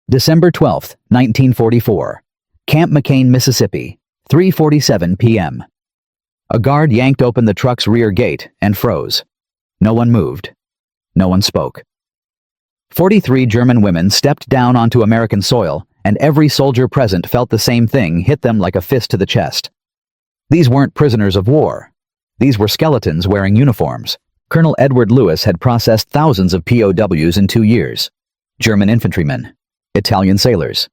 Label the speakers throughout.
Speaker 1: December 12, 1944. Camp McCain, Mississippi, 3:47 p.m. A guard yanked open the truck's rear gate and froze. No one moved. No one spoke. 43 German women stepped down onto American soil, and every soldier present felt the same thing hit them like a fist to the chest. These weren't prisoners of war. These were skeletons wearing uniforms. Colonel Edward Lewis had processed thousands of POWs in 2 years. German infantrymen. Italian sailors.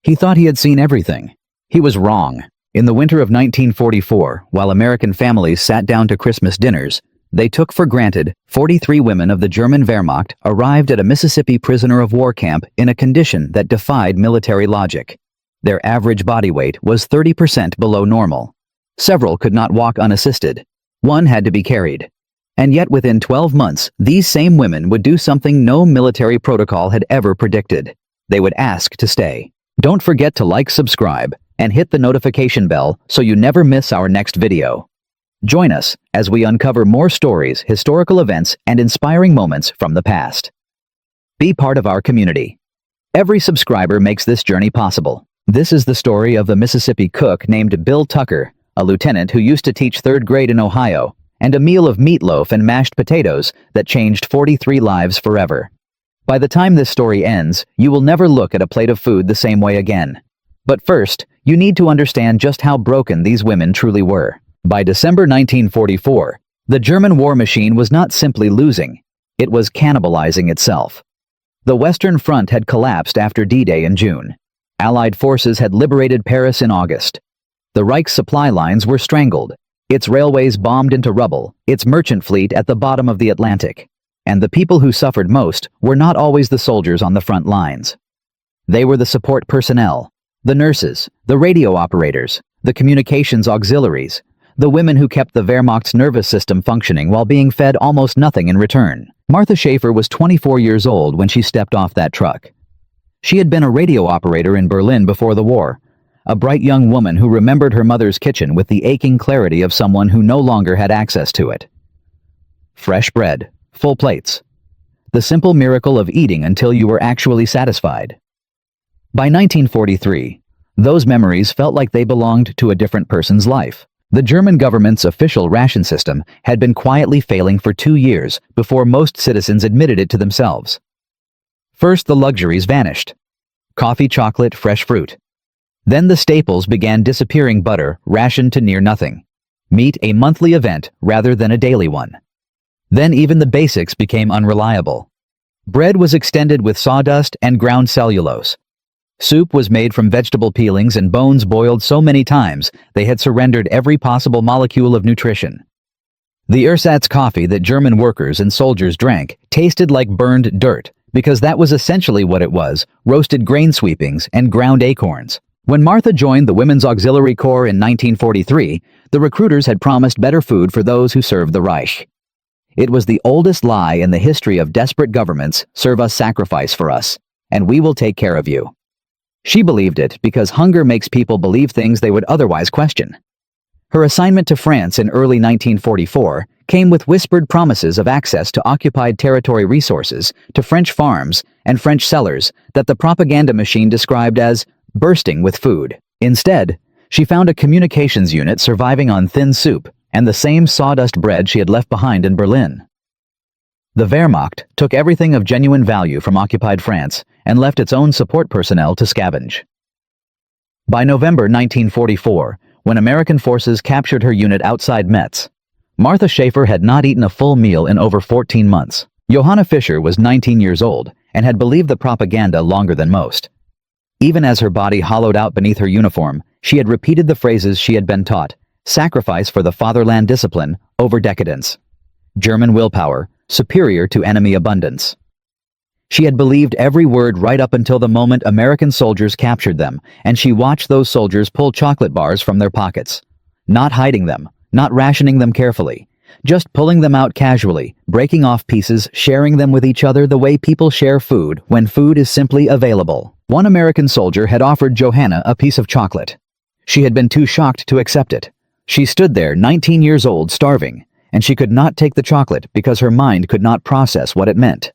Speaker 1: He thought he had seen everything. He was wrong. In the winter of 1944, while American families sat down to Christmas dinners, they took for granted 43 women of the German Wehrmacht arrived at a Mississippi prisoner of war camp in a condition that defied military logic. Their average body weight was 30% below normal. Several could not walk unassisted. One had to be carried. And yet within 12 months, these same women would do something no military protocol had ever predicted. They would ask to stay. Don't forget to like, subscribe, and hit the notification bell so you never miss our next video. Join us as we uncover more stories, historical events, and inspiring moments from the past. Be part of our community. Every subscriber makes this journey possible. This is the story of a Mississippi cook named Bill Tucker, a lieutenant who used to teach 3rd grade in Ohio, and a meal of meatloaf and mashed potatoes that changed 43 lives forever. By the time this story ends, you will never look at a plate of food the same way again. But first, you need to understand just how broken these women truly were. By December 1944, the German war machine was not simply losing, it was cannibalizing itself. The Western Front had collapsed after D-Day in June. Allied forces had liberated Paris in August. The Reich's supply lines were strangled, its railways bombed into rubble, its merchant fleet at the bottom of the Atlantic. And the people who suffered most were not always the soldiers on the front lines. They were the support personnel, the nurses, the radio operators, the communications auxiliaries, the women who kept the Wehrmacht's nervous system functioning while being fed almost nothing in return. Martha Schaefer was 24 years old when she stepped off that truck. She had been a radio operator in Berlin before the war, a bright young woman who remembered her mother's kitchen with the aching clarity of someone who no longer had access to it. Fresh bread. Full plates. The simple miracle of eating until you were actually satisfied. By 1943, those memories felt like they belonged to a different person's life. The German government's official ration system had been quietly failing for 2 years before most citizens admitted it to themselves. First, the luxuries vanished. Coffee, chocolate, fresh fruit. Then the staples began disappearing: butter, rationed to near nothing. Meat, a monthly event rather than a daily one. Then even the basics became unreliable. Bread was extended with sawdust and ground cellulose. Soup was made from vegetable peelings and bones boiled so many times they had surrendered every possible molecule of nutrition. The ersatz coffee that German workers and soldiers drank tasted like burned dirt because that was essentially what it was: roasted grain sweepings and ground acorns. When Martha joined the Women's Auxiliary Corps in 1943, the recruiters had promised better food for those who served the Reich. It was the oldest lie in the history of desperate governments: serve us, sacrifice for us, and we will take care of you. She believed it because hunger makes people believe things they would otherwise question. Her assignment to France in early 1944 came with whispered promises of access to occupied territory resources, to French farms and French cellars that the propaganda machine described as bursting with food. Instead, she found a communications unit surviving on thin soup and the same sawdust bread she had left behind in Berlin. The Wehrmacht took everything of genuine value from occupied France and left its own support personnel to scavenge. By November 1944, when American forces captured her unit outside Metz, Martha Schaefer had not eaten a full meal in over 14 months. Johanna Fischer was 19 years old and had believed the propaganda longer than most. Even as her body hollowed out beneath her uniform, she had repeated the phrases she had been taught: sacrifice for the fatherland, discipline over decadence. German willpower, superior to enemy abundance. She had believed every word right up until the moment American soldiers captured them, and she watched those soldiers pull chocolate bars from their pockets. Not hiding them, not rationing them carefully, just pulling them out casually, breaking off pieces, sharing them with each other the way people share food when food is simply available. One American soldier had offered Johanna a piece of chocolate. She had been too shocked to accept it. She stood there, 19 years old, starving, and she could not take the chocolate because her mind could not process what it meant.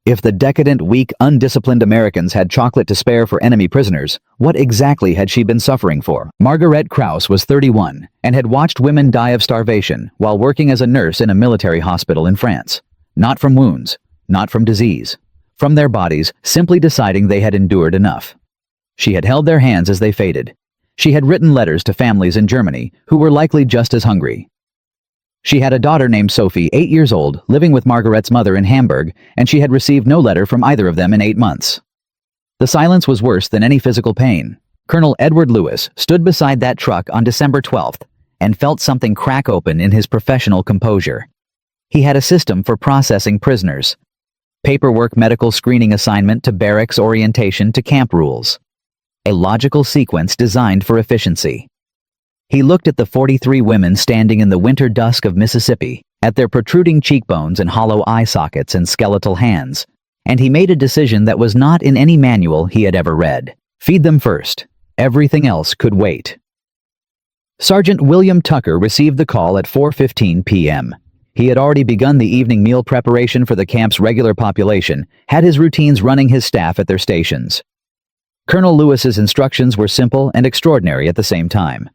Speaker 1: If the decadent, weak, undisciplined Americans had chocolate to spare for enemy prisoners, what exactly had she been suffering for? Margaret Krause was 31 and had watched women die of starvation while working as a nurse in a military hospital in France. Not from wounds, not from disease. From their bodies, simply deciding they had endured enough. She had held their hands as they faded. She had written letters to families in Germany who were likely just as hungry. She had a daughter named Sophie, 8 years old, living with Margaret's mother in Hamburg, and she had received no letter from either of them in 8 months. The silence was worse than any physical pain. Colonel Edward Lewis stood beside that truck on December 12th and felt something crack open in his professional composure. He had a system for processing prisoners. Paperwork, medical screening assignment to barracks orientation to camp rules. A logical sequence designed for efficiency. He looked at the 43 women standing in the winter dusk of Mississippi, at their protruding cheekbones and hollow eye sockets and skeletal hands, and he made a decision that was not in any manual he had ever read. Feed them first. Everything else could wait. Sergeant William Tucker received the call at 4:15 p.m. He had already begun the evening meal preparation for the camp's regular population, had his routines running his staff at their stations. Colonel Lewis's instructions were simple and extraordinary at the same time.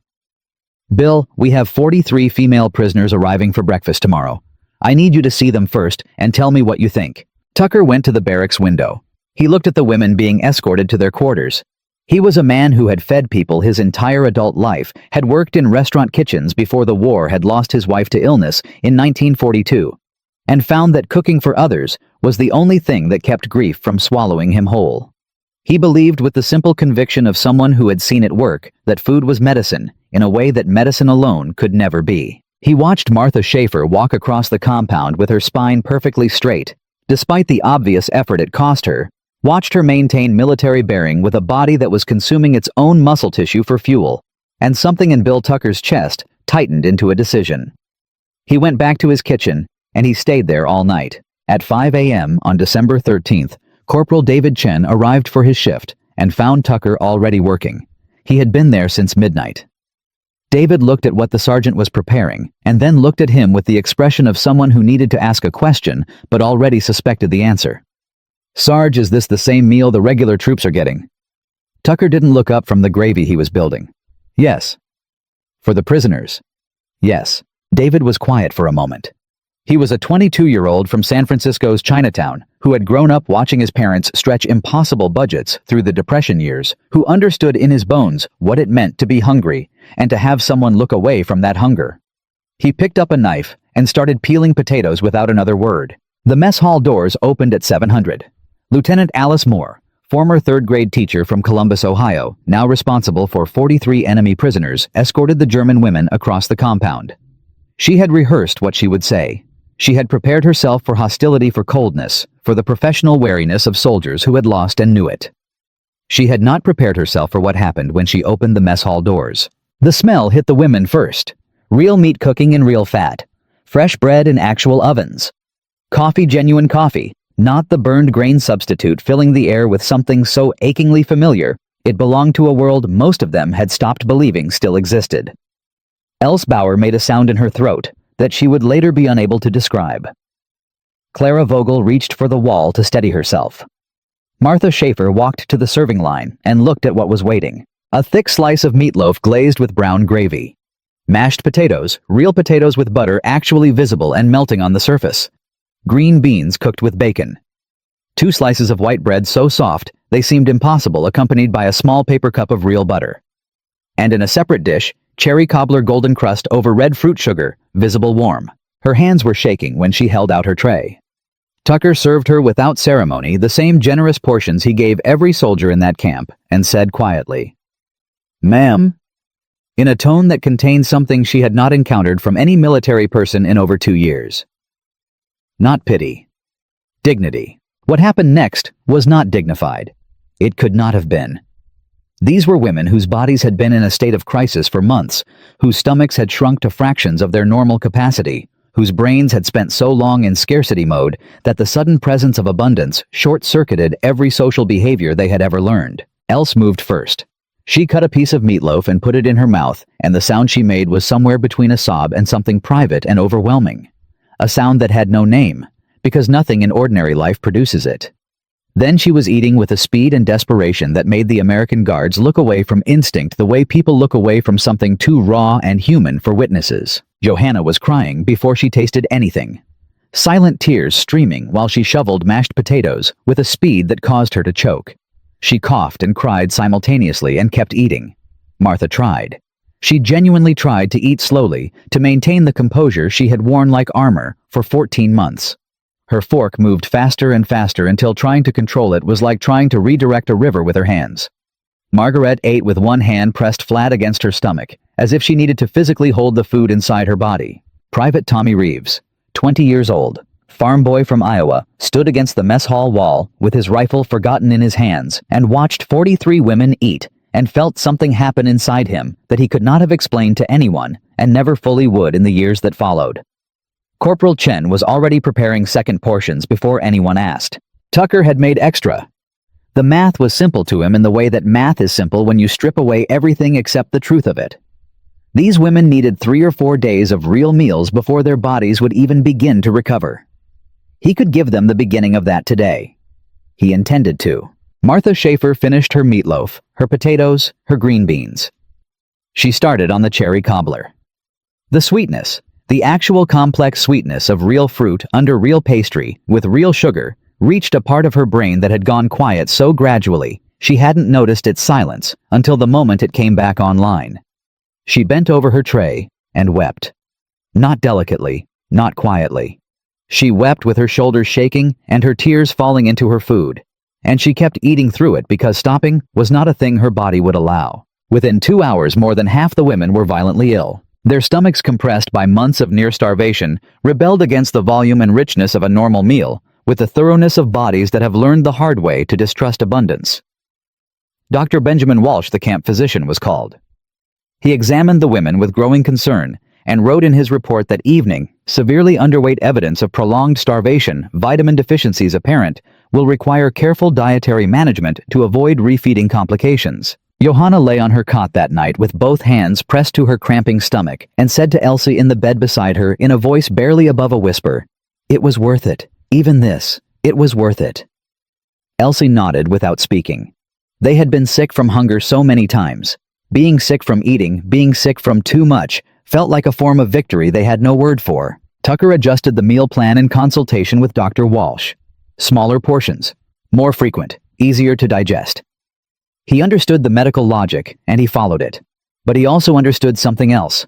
Speaker 1: Bill, we have 43 female prisoners arriving for breakfast tomorrow. I need you to see them first and tell me what you think. Tucker went to the barracks window. He looked at the women being escorted to their quarters. He was a man who had fed people his entire adult life, had worked in restaurant kitchens before the war, had lost his wife to illness in 1942, and found that cooking for others was the only thing that kept grief from swallowing him whole. He believed with the simple conviction of someone who had seen it work that food was medicine in a way that medicine alone could never be. He watched Martha Schaefer walk across the compound with her spine perfectly straight, despite the obvious effort it cost her, watched her maintain military bearing with a body that was consuming its own muscle tissue for fuel, and something in Bill Tucker's chest tightened into a decision. He went back to his kitchen, and he stayed there all night. At 5 a.m. on December 13th, Corporal David Chen arrived for his shift and found Tucker already working. He had been there since midnight. David looked at what the sergeant was preparing, and then looked at him with the expression of someone who needed to ask a question but already suspected the answer. "Sarge, is this the same meal the regular troops are getting?" Tucker didn't look up from the gravy he was building. "Yes." "For the prisoners?" "Yes." David was quiet for a moment. He was a 22-year-old from San Francisco's Chinatown who had grown up watching his parents stretch impossible budgets through the Depression years, who understood in his bones what it meant to be hungry and to have someone look away from that hunger. He picked up a knife and started peeling potatoes without another word. The mess hall doors opened at 700. Lieutenant Alice Moore, former third-grade teacher from Columbus, Ohio, now responsible for 43 enemy prisoners, escorted the German women across the compound. She had rehearsed what she would say. She had prepared herself for hostility, for coldness, for the professional wariness of soldiers who had lost and knew it. She had not prepared herself for what happened when she opened the mess hall doors. The smell hit the women first. Real meat cooking in real fat. Fresh bread in actual ovens. Coffee, genuine coffee, not the burned grain substitute filling the air with something so achingly familiar it belonged to a world most of them had stopped believing still existed. Else Bauer made a sound in her throat that she would later be unable to describe. Clara Vogel reached for the wall to steady herself. Martha Schaefer walked to the serving line and looked at what was waiting. A thick slice of meatloaf glazed with brown gravy. Mashed potatoes, real potatoes with butter actually visible and melting on the surface. Green beans cooked with bacon. 2 slices of white bread so soft they seemed impossible, accompanied by a small paper cup of real butter. And in a separate dish, cherry cobbler golden crust over red fruit sugar, visible warm. Her hands were shaking when she held out her tray. Tucker served her without ceremony the same generous portions he gave every soldier in that camp, and said quietly, "Ma'am," in a tone that contained something she had not encountered from any military person in over 2 years. Not pity. Dignity. What happened next was not dignified. It could not have been. These were women whose bodies had been in a state of crisis for months, whose stomachs had shrunk to fractions of their normal capacity, whose brains had spent so long in scarcity mode that the sudden presence of abundance short-circuited every social behavior they had ever learned. Else moved first. She cut a piece of meatloaf and put it in her mouth, and the sound she made was somewhere between a sob and something private and overwhelming. A sound that had no name, because nothing in ordinary life produces it. Then she was eating with a speed and desperation that made the American guards look away from instinct the way people look away from something too raw and human for witnesses. Johanna was crying before she tasted anything. Silent tears streaming while she shoveled mashed potatoes with a speed that caused her to choke. She coughed and cried simultaneously and kept eating. Martha tried. She genuinely tried to eat slowly, to maintain the composure she had worn like armor for 14 months. Her fork moved faster and faster until trying to control it was like trying to redirect a river with her hands. Margaret ate with one hand pressed flat against her stomach, as if she needed to physically hold the food inside her body. Private Tommy Reeves, 20 years old, farm boy from Iowa, stood against the mess hall wall with his rifle forgotten in his hands and watched 43 women eat and felt something happen inside him that he could not have explained to anyone and never fully would in the years that followed. Corporal Chen was already preparing second portions before anyone asked. Tucker had made extra. The math was simple to him in the way that math is simple when you strip away everything except the truth of it. These women needed 3 or 4 days of real meals before their bodies would even begin to recover. He could give them the beginning of that today. He intended to. Martha Schaefer finished her meatloaf, her potatoes, her green beans. She started on the cherry cobbler. The sweetness, the actual complex sweetness of real fruit under real pastry with real sugar, reached a part of her brain that had gone quiet so gradually she hadn't noticed its silence until the moment it came back online. She bent over her tray and wept. Not delicately, not quietly. She wept with her shoulders shaking and her tears falling into her food, and she kept eating through it because stopping was not a thing her body would allow. Within 2 hours, more than half the women were violently ill. Their stomachs, compressed by months of near starvation, rebelled against the volume and richness of a normal meal, with the thoroughness of bodies that have learned the hard way to distrust abundance. Dr. Benjamin Walsh, the camp physician, was called. He examined the women with growing concern and wrote in his report that evening, severely underweight evidence of prolonged starvation, vitamin deficiencies apparent, will require careful dietary management to avoid refeeding complications. Johanna lay on her cot that night with both hands pressed to her cramping stomach and said to Elsie in the bed beside her in a voice barely above a whisper, "It was worth it. Even this. It was worth it." Elsie nodded without speaking. They had been sick from hunger so many times. Being sick from eating, being sick from too much, felt like a form of victory they had no word for. Tucker adjusted the meal plan in consultation with Dr. Walsh. Smaller portions. More frequent. Easier to digest. He understood the medical logic, and he followed it. But he also understood something else.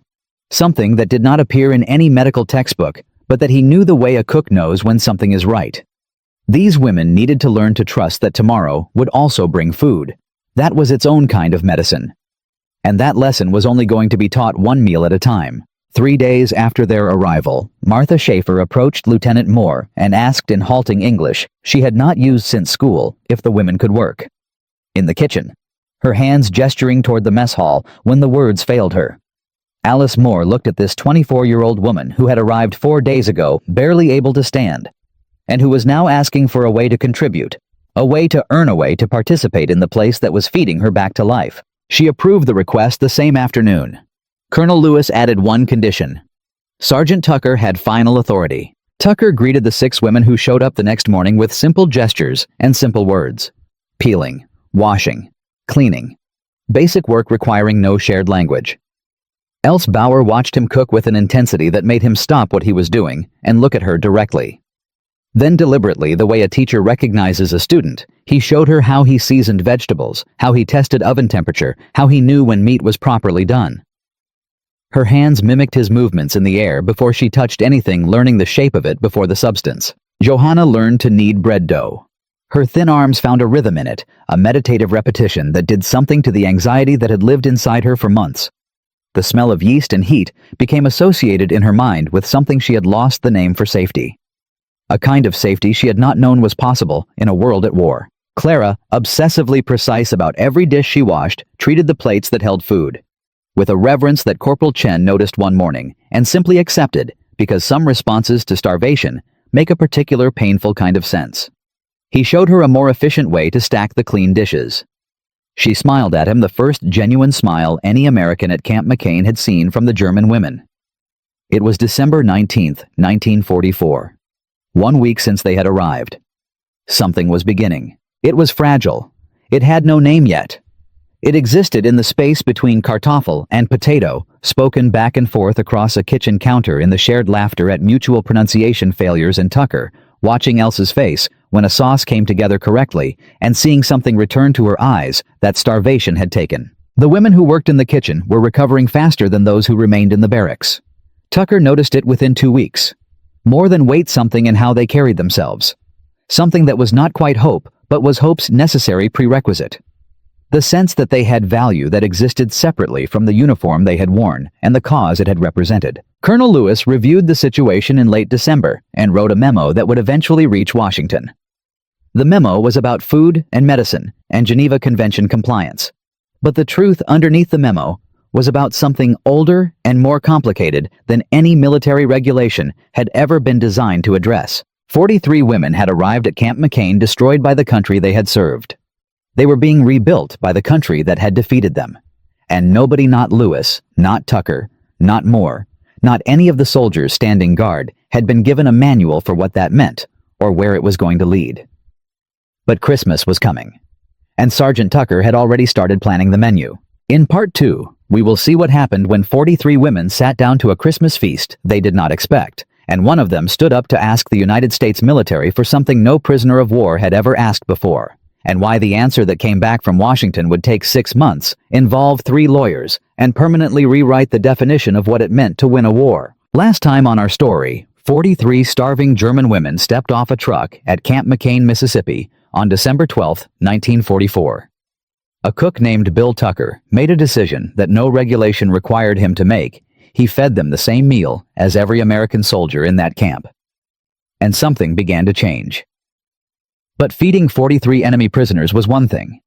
Speaker 1: Something that did not appear in any medical textbook, but that he knew the way a cook knows when something is right. These women needed to learn to trust that tomorrow would also bring food. That was its own kind of medicine. And that lesson was only going to be taught one meal at a time. 3 days after their arrival, Martha Schaefer approached Lieutenant Moore and asked in halting English she had not used since school if the women could work. In the kitchen, her hands gesturing toward the mess hall when the words failed her. Alice Moore looked at this 24-year-old woman who had arrived 4 days ago, barely able to stand, and who was now asking for a way to contribute, a way to earn a way to participate in the place that was feeding her back to life. She approved the request the same afternoon. Colonel Lewis added one condition. Sergeant Tucker had final authority. Tucker greeted the 6 women who showed up the next morning with simple gestures and simple words. Peeling. Washing. Cleaning. Basic work requiring no shared language. Else Bauer watched him cook with an intensity that made him stop what he was doing and look at her directly. Then deliberately, the way a teacher recognizes a student, he showed her how he seasoned vegetables, how he tested oven temperature, how he knew when meat was properly done. Her hands mimicked his movements in the air before she touched anything, learning the shape of it before the substance. Johanna learned to knead bread dough. Her thin arms found a rhythm in it, a meditative repetition that did something to the anxiety that had lived inside her for months. The smell of yeast and heat became associated in her mind with something she had lost the name for: safety. A kind of safety she had not known was possible in a world at war. Clara, obsessively precise about every dish she washed, treated the plates that held food with a reverence that Corporal Chen noticed one morning and simply accepted because some responses to starvation make a particular painful kind of sense. He showed her a more efficient way to stack the clean dishes. She smiled at him, the first genuine smile any American at Camp McCain had seen from the German women. It was December 19th, 1944. 1 week since they had arrived. Something was beginning. It was fragile. It had no name yet. It existed in the space between kartoffel and potato, spoken back and forth across a kitchen counter in the shared laughter at mutual pronunciation failures and Tucker, watching Elsa's face when a sauce came together correctly and seeing something return to her eyes that starvation had taken. The women who worked in the kitchen were recovering faster than those who remained in the barracks. Tucker noticed it within 2 weeks. More than weight, something in how they carried themselves. Something that was not quite hope, but was hope's necessary prerequisite. The sense that they had value that existed separately from the uniform they had worn and the cause it had represented. Colonel Lewis reviewed the situation in late December and wrote a memo that would eventually reach Washington. The memo was about food and medicine and Geneva Convention compliance. But the truth underneath the memo was about something older and more complicated than any military regulation had ever been designed to address. 43 women had arrived at Camp McCain destroyed by the country they had served. They were being rebuilt by the country that had defeated them. And nobody, not Lewis, not Tucker, not Moore, not any of the soldiers standing guard, had been given a manual for what that meant or where it was going to lead. But Christmas was coming, and Sergeant Tucker had already started planning the menu. In Part 2, we will see what happened when 43 women sat down to a Christmas feast they did not expect, and one of them stood up to ask the United States military for something no prisoner of war had ever asked before, and why the answer that came back from Washington would take 6 months, involve 3 lawyers, and permanently rewrite the definition of what it meant to win a war. Last time on our story, 43 starving German women stepped off a truck at Camp McCain, Mississippi, on December 12, 1944. A cook named Bill Tucker made a decision that no regulation required him to make. He fed them the same meal as every American soldier in that camp. And something began to change. But feeding 43 enemy prisoners was one thing.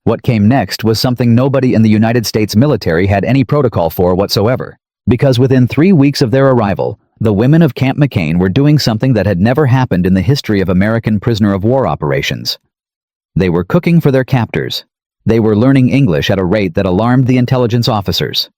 Speaker 1: What came next was something nobody in the United States military had any protocol for whatsoever. Because within 3 weeks of their arrival, the women of Camp McCain were doing something that had never happened in the history of American prisoner of war operations. They were cooking for their captors. They were learning English at a rate that alarmed the intelligence officers.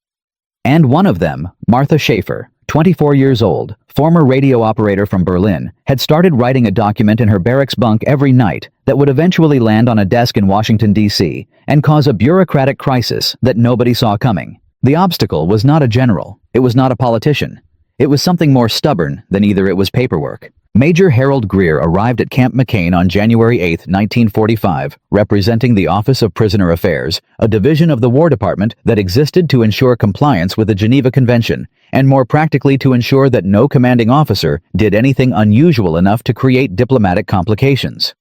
Speaker 1: And one of them, Martha Schaefer, 24 years old, former radio operator from Berlin, had started writing a document in her barracks bunk every night that would eventually land on a desk in Washington, D.C., and cause a bureaucratic crisis that nobody saw coming. The obstacle was not a general. It was not a politician. It was something more stubborn than either. It was paperwork. Major Harold Greer arrived at Camp McCain on January 8, 1945, representing the Office of Prisoner Affairs, a division of the War Department that existed to ensure compliance with the Geneva Convention, and more practically to ensure that no commanding officer did anything unusual enough to create diplomatic complications.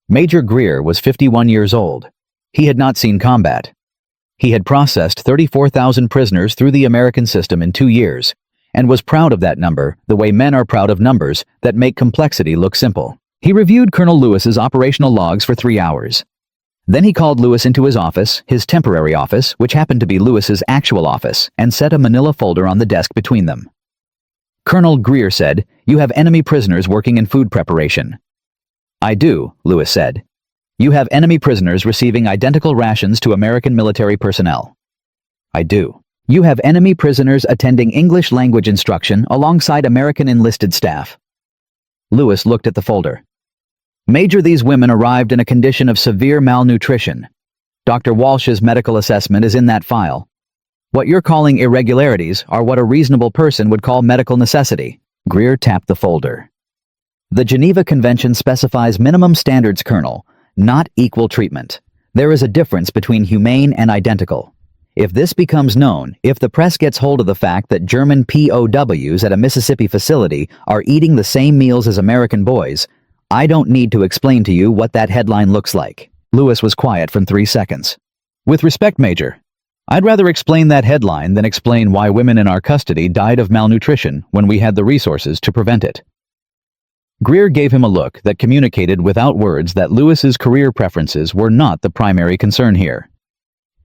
Speaker 1: Major Greer was 51 years old. He had not seen combat. He had processed 34,000 prisoners through the American system in 2 years, and was proud of that number the way men are proud of numbers that make complexity look simple. He reviewed Colonel Lewis's operational logs for 3 hours. Then he called Lewis into his office, his temporary office, which happened to be Lewis's actual office, and set a manila folder on the desk between them. Colonel Greer said, "You have enemy prisoners working in food preparation." "I do," Lewis said. "You have enemy prisoners receiving identical rations to American military personnel." "I do." "You have enemy prisoners attending English language instruction alongside American enlisted staff." Lewis looked at the folder. "Major, these women arrived in a condition of severe malnutrition. Dr. Walsh's medical assessment is in that file. What you're calling irregularities are what a reasonable person would call medical necessity." Greer tapped the folder. "The Geneva Convention specifies minimum standards, Colonel, not equal treatment. There is a difference between humane and identical. If this becomes known, if the press gets hold of the fact that German POWs at a Mississippi facility are eating the same meals as American boys, I don't need to explain to you what that headline looks like." Lewis was quiet for 3 seconds. "With respect, Major, I'd rather explain that headline than explain why women in our custody died of malnutrition when we had the resources to prevent it." Greer gave him a look that communicated without words that Lewis's career preferences were not the primary concern here.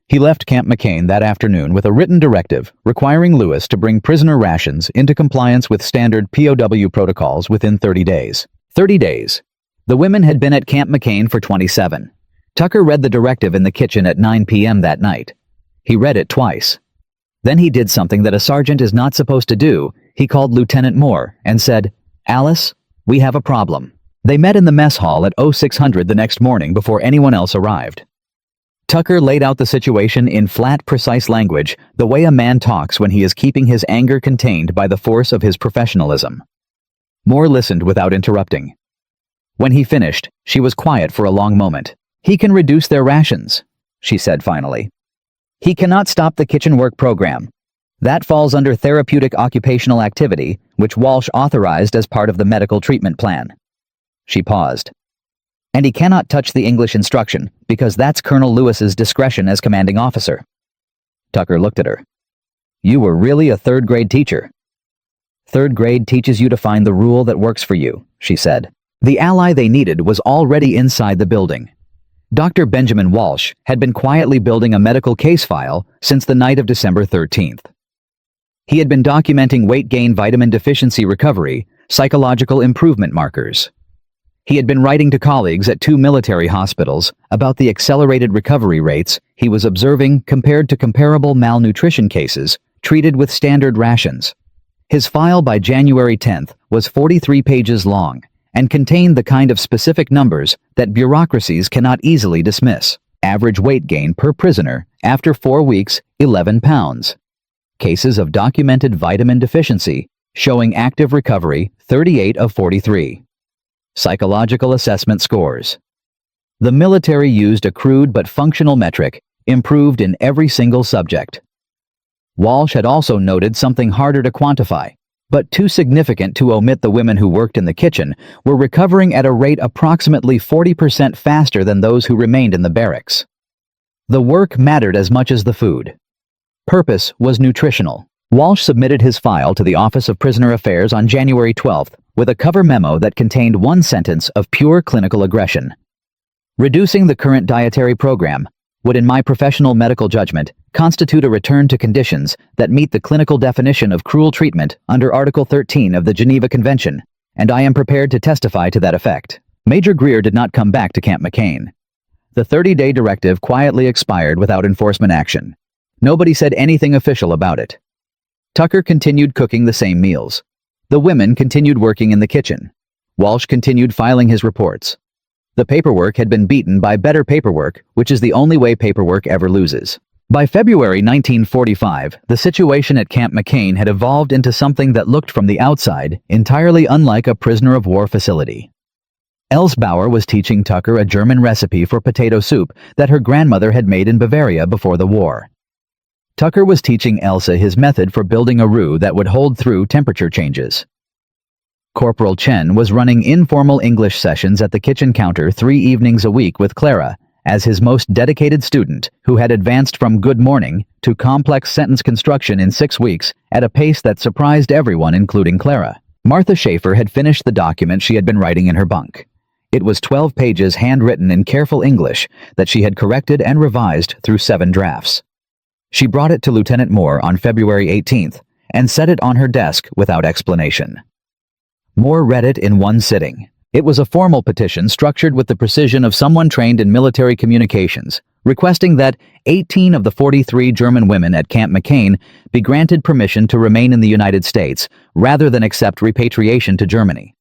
Speaker 1: He left Camp McCain that afternoon with a written directive requiring Lewis to bring prisoner rations into compliance with standard POW protocols within 30 days. 30 days. The women had been at Camp McCain for 27. Tucker read the directive in the kitchen at 9 p.m. that night. He read it twice. Then he did something that a sergeant is not supposed to do. He called Lieutenant Moore and said, "Alice, "We have a problem." They met in the mess hall at 0600 the next morning before anyone else arrived. Tucker laid out the situation in flat, precise language, the way a man talks when he is keeping his anger contained by the force of his professionalism. Moore listened without interrupting. When he finished, she was quiet for a long moment. "He can reduce their rations," she said finally. "He cannot stop the kitchen work program. That falls under therapeutic occupational activity, which Walsh authorized as part of the medical treatment plan." She paused. "And he cannot touch the English instruction, because that's Colonel Lewis's discretion as commanding officer." Tucker looked at her. "You were really a third-grade teacher." "Third grade teaches you to find the rule that works for you," she said. The ally they needed was already inside the building. Dr. Benjamin Walsh had been quietly building a medical case file since the night of December 13th. He had been documenting weight gain, vitamin deficiency recovery, psychological improvement markers. He had been writing to colleagues at 2 military hospitals about the accelerated recovery rates he was observing compared to comparable malnutrition cases treated with standard rations. His file by January 10th was 43 pages long and contained the kind of specific numbers that bureaucracies cannot easily dismiss. Average weight gain per prisoner after 4 weeks, 11 pounds. Cases of documented vitamin deficiency showing active recovery, 38 of 43. Psychological assessment scores. The military used a crude but functional metric, improved in every single subject. Walsh had also noted something harder to quantify, but too significant to omit: the women who worked in the kitchen were recovering at a rate approximately 40% faster than those who remained in the barracks. The work mattered as much as the food. Purpose was nutritional. Walsh submitted his file to the Office of Prisoner Affairs on January 12th with a cover memo that contained one sentence of pure clinical aggression. "Reducing the current dietary program would, in my professional medical judgment, constitute a return to conditions that meet the clinical definition of cruel treatment under Article 13 of the Geneva Convention, and I am prepared to testify to that effect." Major Greer did not come back to Camp McCain. The 30-day directive quietly expired without enforcement action. Nobody said anything official about it. Tucker continued cooking the same meals. The women continued working in the kitchen. Walsh continued filing his reports. The paperwork had been beaten by better paperwork, which is the only way paperwork ever loses. By February 1945, the situation at Camp McCain had evolved into something that looked from the outside entirely unlike a prisoner of war facility. Else Bauer was teaching Tucker a German recipe for potato soup that her grandmother had made in Bavaria before the war. Tucker was teaching Elsa his method for building a roux that would hold through temperature changes. Corporal Chen was running informal English sessions at the kitchen counter 3 evenings a week with Clara as his most dedicated student, who had advanced from good morning to complex sentence construction in 6 weeks at a pace that surprised everyone, including Clara. Martha Schaefer had finished the document she had been writing in her bunk. It was 12 pages handwritten in careful English that she had corrected and revised through 7 drafts. She brought it to Lieutenant Moore on February 18th and set it on her desk without explanation. Moore read it in one sitting. It was a formal petition structured with the precision of someone trained in military communications, requesting that 18 of the 43 German women at Camp McCain be granted permission to remain in the United States rather than accept repatriation to Germany.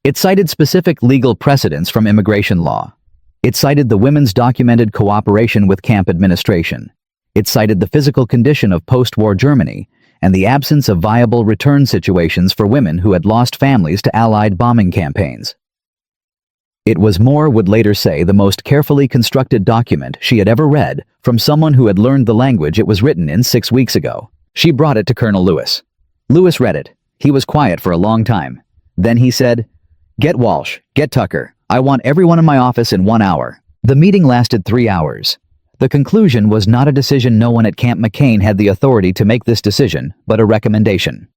Speaker 1: It cited specific legal precedents from immigration law. It cited the women's documented cooperation with camp administration. It cited the physical condition of post-war Germany and the absence of viable return situations for women who had lost families to Allied bombing campaigns. It was, Moore would later say, the most carefully constructed document she had ever read from someone who had learned the language it was written in 6 weeks ago. She brought it to Colonel Lewis. Lewis read it. He was quiet for a long time. Then he said, "Get Walsh, get Tucker. I want everyone in my office in 1 hour." The meeting lasted 3 hours. The conclusion was not a decision. No one at Camp McCain had the authority to make this decision, but a recommendation.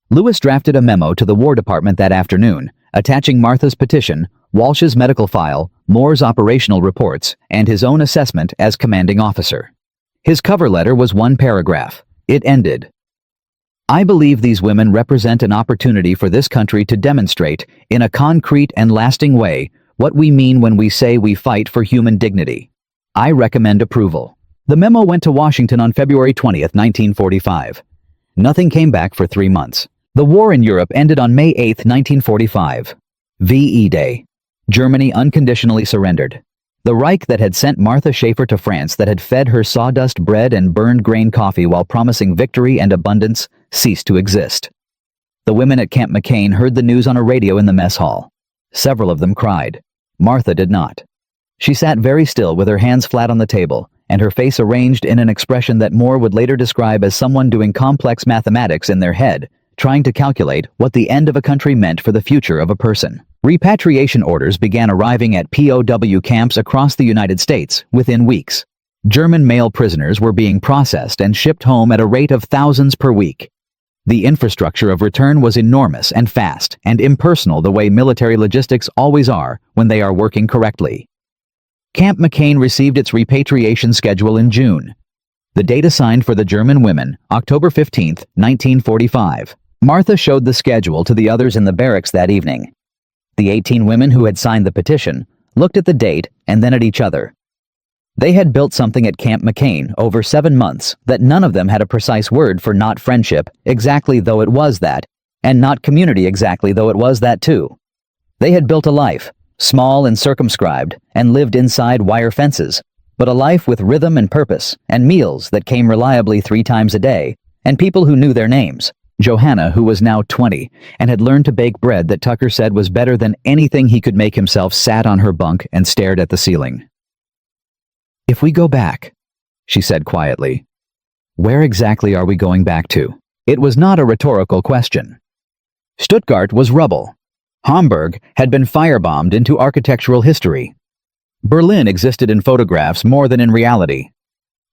Speaker 1: Lewis drafted a memo to the War Department that afternoon, attaching Martha's petition, Walsh's medical file, Moore's operational reports, and his own assessment as commanding officer. His cover letter was 1 paragraph. It ended, "I believe these women represent an opportunity for this country to demonstrate, in a concrete and lasting way, what we mean when we say we fight for human dignity. I recommend approval." The memo went to Washington on February 20th, 1945. Nothing came back for 3 months. The war in Europe ended on May 8, 1945. VE Day. Germany unconditionally surrendered. The Reich that had sent Martha Schaefer to France, that had fed her sawdust bread and burned grain coffee while promising victory and abundance, ceased to exist. The women at Camp McCain heard the news on a radio in the mess hall. Several of them cried. Martha did not. She sat very still with her hands flat on the table, and her face arranged in an expression that Moore would later describe as someone doing complex mathematics in their head, trying to calculate what the end of a country meant for the future of a person. Repatriation orders began arriving at POW camps across the United States within weeks. German male prisoners were being processed and shipped home at a rate of thousands per week. The infrastructure of return was enormous and fast and impersonal, the way military logistics always are when they are working correctly. Camp McCain received its repatriation schedule in June. The date assigned for the German women, October 15, 1945. Martha showed the schedule to the others in the barracks that evening. The 18 women who had signed the petition looked at the date and then at each other. They had built something at Camp McCain over 7 months that none of them had a precise word for, not friendship, exactly though it was that, and not community, exactly though it was that too. They had built a life, small and circumscribed, and lived inside wire fences, but a life with rhythm and purpose, and meals that came reliably 3 times a day, and people who knew their names. Johanna, who was now 20 and had learned to bake bread that Tucker said was better than anything he could make himself, sat on her bunk and stared at the ceiling. "If we go back," she said quietly, "where exactly are we going back to?" It was not a rhetorical question. Stuttgart was rubble. Hamburg had been firebombed into architectural history. Berlin existed in photographs more than in reality.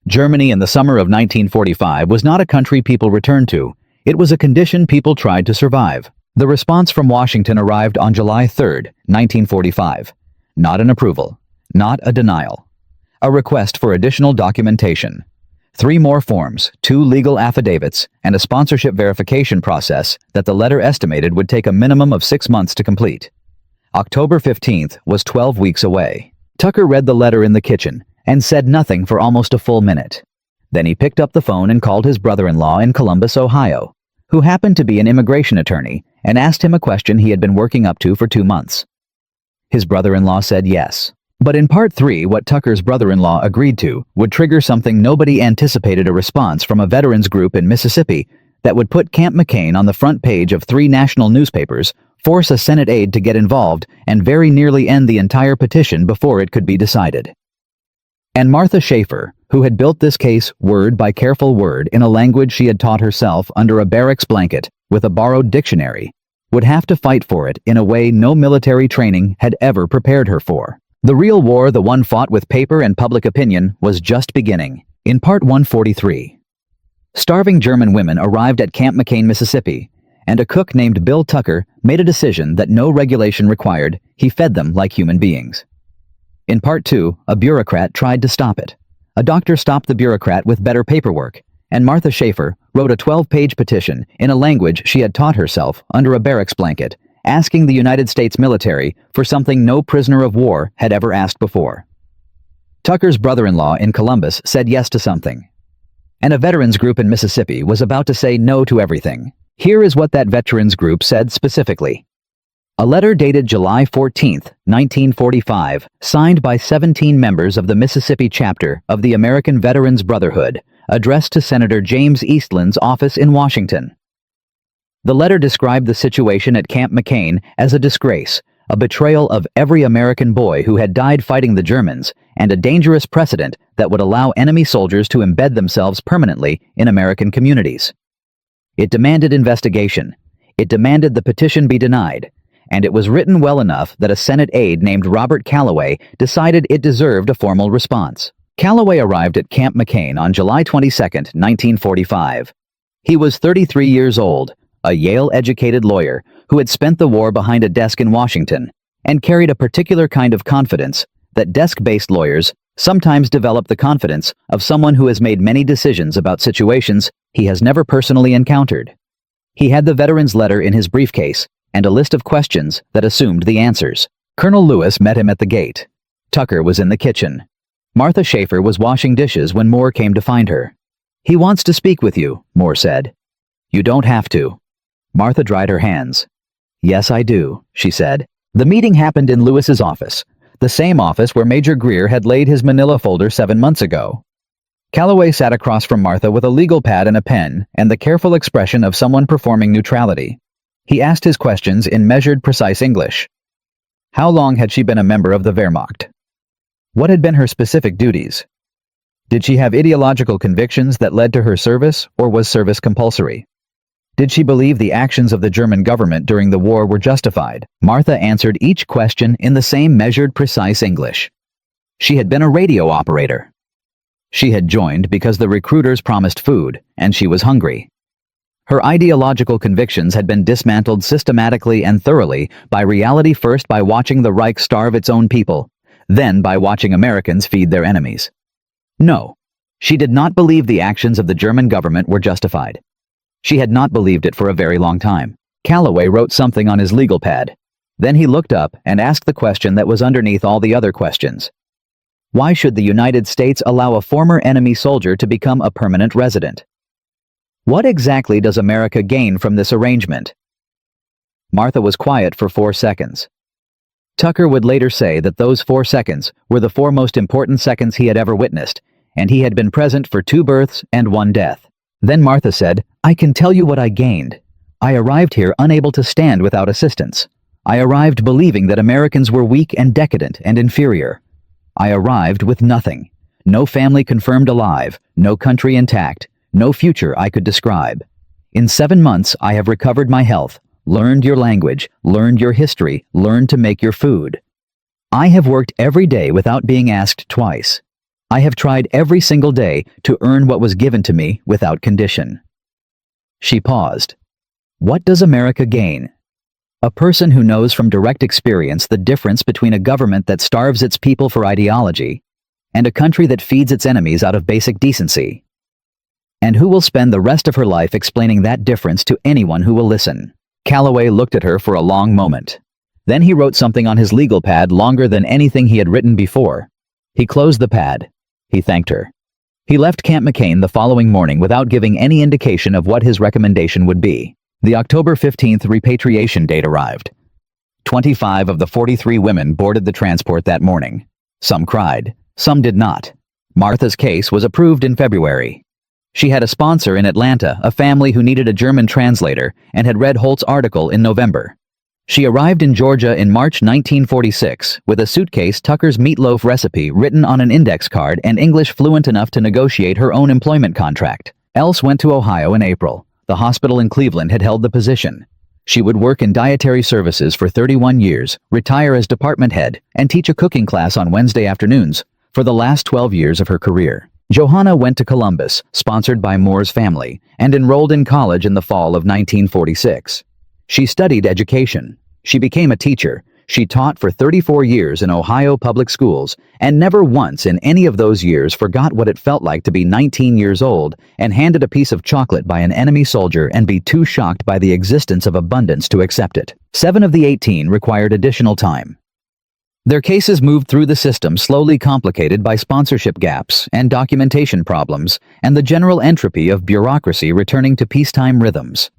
Speaker 1: Germany in the summer of 1945 was not a country people returned to. It was a condition people tried to survive. The response from Washington arrived on July 3, 1945. Not an approval, not a denial. A request for additional documentation. 3 more forms, 2 legal affidavits, and a sponsorship verification process that the letter estimated would take a minimum of 6 months to complete. October 15th was 12 weeks away. Tucker read the letter in the kitchen and said nothing for almost a full minute. Then he picked up the phone and called his brother-in-law in Columbus, Ohio, who happened to be an immigration attorney, and asked him a question he had been working up to for 2 months. His brother-in-law said yes. But in part 3, what Tucker's brother-in-law agreed to would trigger something nobody anticipated: a response from a veterans group in Mississippi that would put Camp McCain on the front page of 3 national newspapers, force a Senate aide to get involved, and very nearly end the entire petition before it could be decided. And Martha Schaefer, who had built this case word by careful word in a language she had taught herself under a barracks blanket with a borrowed dictionary, would have to fight for it in a way no military training had ever prepared her for. The real war, the one fought with paper and public opinion, was just beginning. In Part 143. Starving German women arrived at Camp McCain, Mississippi, and a cook named Bill Tucker made a decision that no regulation required. He fed them like human beings. In Part 2, a bureaucrat tried to stop it. A doctor stopped the bureaucrat with better paperwork, and Martha Schaefer wrote a 12-page petition in a language she had taught herself under a barracks blanket, asking the United States military for something no prisoner of war had ever asked before. Tucker's brother-in-law in Columbus said yes to something, and a veterans group in Mississippi was about to say no to everything. Here is what that veterans group said specifically. A letter dated July 14, 1945, signed by 17 members of the Mississippi chapter of the American Veterans Brotherhood, addressed to Senator James Eastland's office in Washington. The letter described the situation at Camp McCain as a disgrace, a betrayal of every American boy who had died fighting the Germans, and a dangerous precedent that would allow enemy soldiers to embed themselves permanently in American communities. It demanded investigation. It demanded the petition be denied. And it was written well enough that a Senate aide named Robert Calloway decided it deserved a formal response. Calloway arrived at Camp McCain on July 22, 1945. He was 33 years old, a Yale-educated lawyer who had spent the war behind a desk in Washington, and carried a particular kind of confidence that desk-based lawyers sometimes develop: the confidence of someone who has made many decisions about situations he has never personally encountered. He had the veteran's letter in his briefcase, and a list of questions that assumed the answers. Colonel Lewis met him at the gate. Tucker was in the kitchen. Martha Schaefer was washing dishes when Moore came to find her. "He wants to speak with you," Moore said. "You don't have to." Martha dried her hands. "Yes, I do," she said. The meeting happened in Lewis's office, the same office where Major Greer had laid his manila folder 7 months ago. Calloway sat across from Martha with a legal pad and a pen and the careful expression of someone performing neutrality. He asked his questions in measured, precise English. How long had she been a member of the Wehrmacht? What had been her specific duties? Did she have ideological convictions that led to her service, or was service compulsory? Did she believe the actions of the German government during the war were justified? Martha answered each question in the same measured, precise English. She had been a radio operator. She had joined because the recruiters promised food, and she was hungry. Her ideological convictions had been dismantled systematically and thoroughly by reality, first by watching the Reich starve its own people, then by watching Americans feed their enemies. No, she did not believe the actions of the German government were justified. She had not believed it for a very long time. Calloway wrote something on his legal pad. Then he looked up and asked the question that was underneath all the other questions. Why should the United States allow a former enemy soldier to become a permanent resident? What exactly does America gain from this arrangement? Martha was quiet for 4 seconds. Tucker would later say that those 4 seconds were the 4 most important seconds he had ever witnessed, and he had been present for 2 births and 1 death. Then Martha said, "I can tell you what I gained. I arrived here unable to stand without assistance. I arrived believing that Americans were weak and decadent and inferior. I arrived with nothing. No family confirmed alive, no country intact, no future I could describe. In 7 months I have recovered my health, learned your language, learned your history, learned to make your food. I have worked every day without being asked twice. I have tried every single day to earn what was given to me without condition." She paused. What does America gain? A person who knows from direct experience the difference between a government that starves its people for ideology and a country that feeds its enemies out of basic decency. And who will spend the rest of her life explaining that difference to anyone who will listen? Calloway looked at her for a long moment. Then he wrote something on his legal pad longer than anything he had written before. He closed the pad. He thanked her. He left Camp McCain the following morning without giving any indication of what his recommendation would be. The October 15th repatriation date arrived. 25 of the 43 women boarded the transport that morning. Some cried, some did not. Martha's case was approved in February. She had a sponsor in Atlanta, a family who needed a German translator, and had read Holt's article in November. She arrived in Georgia in March 1946 with a suitcase Tucker's meatloaf recipe written on an index card and English fluent enough to negotiate her own employment contract. Else went to Ohio in April. The hospital in Cleveland had held the position. She would work in dietary services for 31 years, retire as department head, and teach a cooking class on Wednesday afternoons for the last 12 years of her career. Johanna went to Columbus, sponsored by Moore's family, and enrolled in college in the fall of 1946. She studied education. She became a teacher. She taught for 34 years in Ohio public schools, and never once in any of those years forgot what it felt like to be 19 years old and handed a piece of chocolate by an enemy soldier and be too shocked by the existence of abundance to accept it. 7 of the 18 required additional time. Their cases moved through the system, slowly complicated by sponsorship gaps and documentation problems and the general entropy of bureaucracy returning to peacetime rhythms.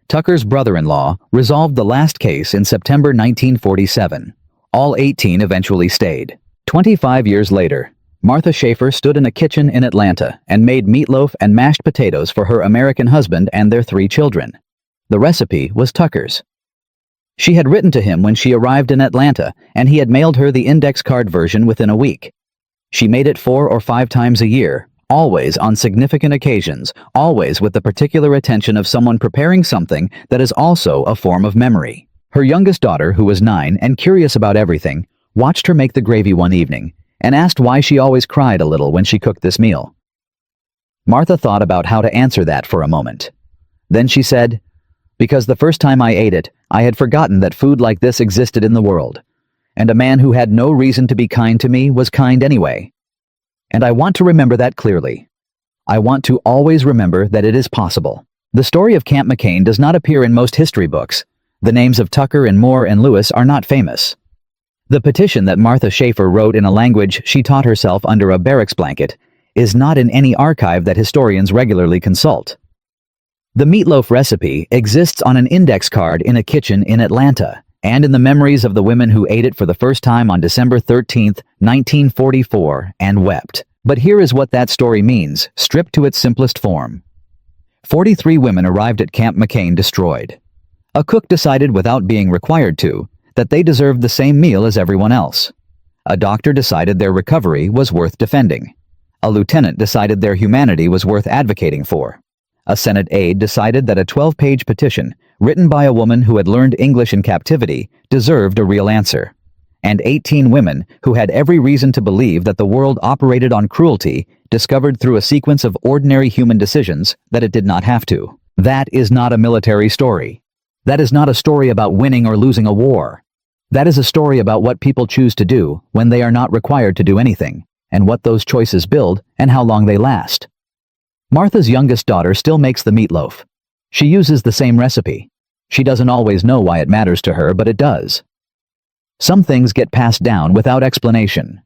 Speaker 1: Tucker's brother-in-law resolved the last case in September 1947. All 18 eventually stayed. 25 years later, Martha Schaefer stood in a kitchen in Atlanta and made meatloaf and mashed potatoes for her American husband and their 3 children. The recipe was Tucker's. She had written to him when she arrived in Atlanta, and he had mailed her the index card version within a week. She made it 4 or 5 times a year, always on significant occasions, always with the particular attention of someone preparing something that is also a form of memory. Her youngest daughter, who was 9 and curious about everything, watched her make the gravy one evening and asked why she always cried a little when she cooked this meal. Martha thought about how to answer that for a moment. Then she said, "Because the first time I ate it, I had forgotten that food like this existed in the world, and a man who had no reason to be kind to me was kind anyway. And I want to remember that clearly. I want to always remember that it is possible." The story of Camp McCain does not appear in most history books. The names of Tucker and Moore and Lewis are not famous. The petition that Martha Schaefer wrote in a language she taught herself under a barracks blanket is not in any archive that historians regularly consult. The meatloaf recipe exists on an index card in a kitchen in Atlanta, and in the memories of the women who ate it for the first time on December 13, 1944, and wept. But here is what that story means, stripped to its simplest form. 43 women arrived at Camp McCain destroyed. A cook decided without being required to, that they deserved the same meal as everyone else. A doctor decided their recovery was worth defending. A lieutenant decided their humanity was worth advocating for. A Senate aide decided that a 12-page petition, written by a woman who had learned English in captivity, deserved a real answer. And 18 women, who had every reason to believe that the world operated on cruelty, discovered through a sequence of ordinary human decisions that it did not have to. That is not a military story. That is not a story about winning or losing a war. That is a story about what people choose to do when they are not required to do anything, and what those choices build and how long they last. Martha's youngest daughter still makes the meatloaf. She uses the same recipe. She doesn't always know why it matters to her, but it does. Some things get passed down without explanation.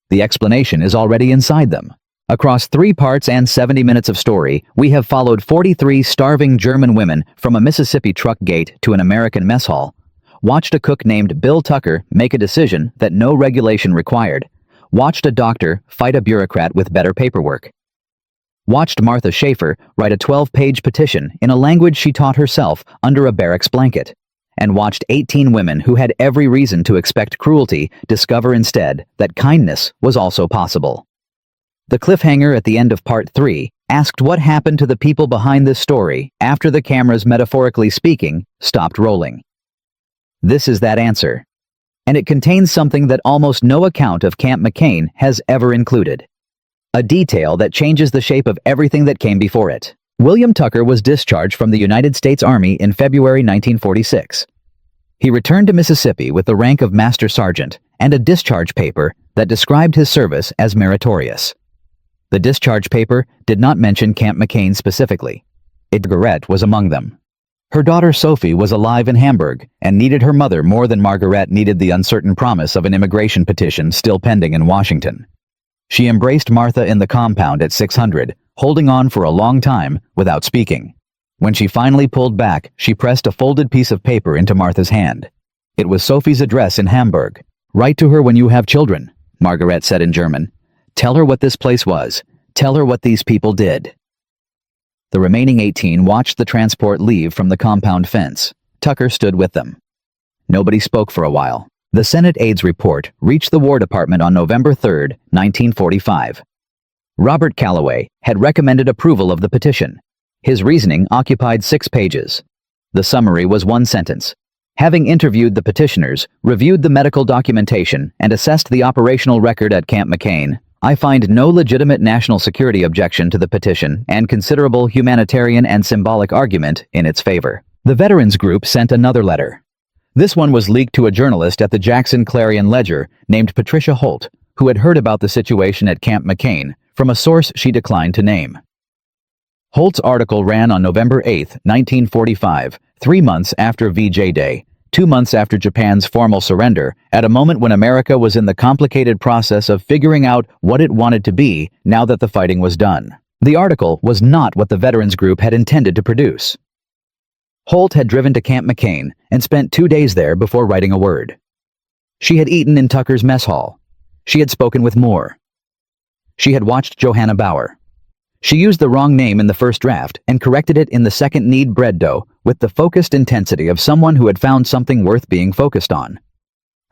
Speaker 1: The explanation is already inside them. Across 3 parts and 70 minutes of story, we have followed 43 starving German women from a Mississippi truck gate to an American mess hall, watched a cook named Bill Tucker make a decision that no regulation required, watched a doctor fight a bureaucrat with better paperwork, watched Martha Schaefer write a 12-page petition in a language she taught herself under a barracks blanket, and watched 18 women who had every reason to expect cruelty discover instead that kindness was also possible. The cliffhanger at the end of Part 3 asked what happened to the people behind this story after the cameras, metaphorically speaking, stopped rolling. This is that answer. And it contains something that almost no account of Camp McCain has ever included. A detail that changes the shape of everything that came before it. William Tucker was discharged from the United States Army in February 1946. He returned to Mississippi with the rank of Master Sergeant and a discharge paper that described his service as meritorious. The discharge paper did not mention Camp McCain specifically. Margaret was among them. Her daughter Sophie was alive in Hamburg and needed her mother more than Margaret needed the uncertain promise of an immigration petition still pending in Washington. She embraced Martha in the compound at 600, holding on for a long time without speaking. When she finally pulled back, she pressed a folded piece of paper into Martha's hand. It was Sophie's address in Hamburg. "Write to her when you have children," Margaret said in German. "Tell her what this place was. Tell her what these people did." The remaining 18 watched the transport leave from the compound fence. Tucker stood with them. Nobody spoke for a while. The Senate aide's report reached the War Department on November 3, 1945. Robert Calloway had recommended approval of the petition. His reasoning occupied 6 pages. The summary was 1 sentence. Having interviewed the petitioners, reviewed the medical documentation, and assessed the operational record at Camp McCain, I find no legitimate national security objection to the petition and considerable humanitarian and symbolic argument in its favor. The Veterans Group sent another letter. This one was leaked to a journalist at the Jackson Clarion Ledger named Patricia Holt, who had heard about the situation at Camp McCain from a source she declined to name. Holt's article ran on November 8, 1945, 3 months after VJ Day, 2 months after Japan's formal surrender, at a moment when America was in the complicated process of figuring out what it wanted to be now that the fighting was done. The article was not what the Veterans Group had intended to produce. Holt had driven to Camp McCain and spent 2 days there before writing a word. She had eaten in Tucker's mess hall. She had spoken with Moore. She had watched Johanna Bauer. She used the wrong name in the first draft and corrected it in the second knead bread dough with the focused intensity of someone who had found something worth being focused on.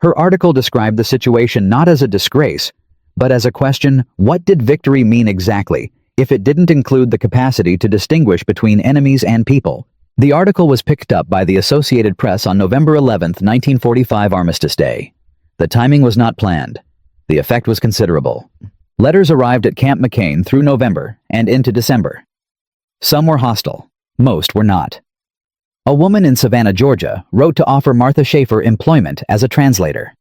Speaker 1: Her article described the situation not as a disgrace, but as a question, what did victory mean exactly, if it didn't include the capacity to distinguish between enemies and people? The article was picked up by the Associated Press on November 11, 1945, Armistice Day. The timing was not planned. The effect was considerable. Letters arrived at Camp McCain through November and into December. Some were hostile. Most were not. A woman in Savannah, Georgia, wrote to offer Martha Schaefer employment as a translator.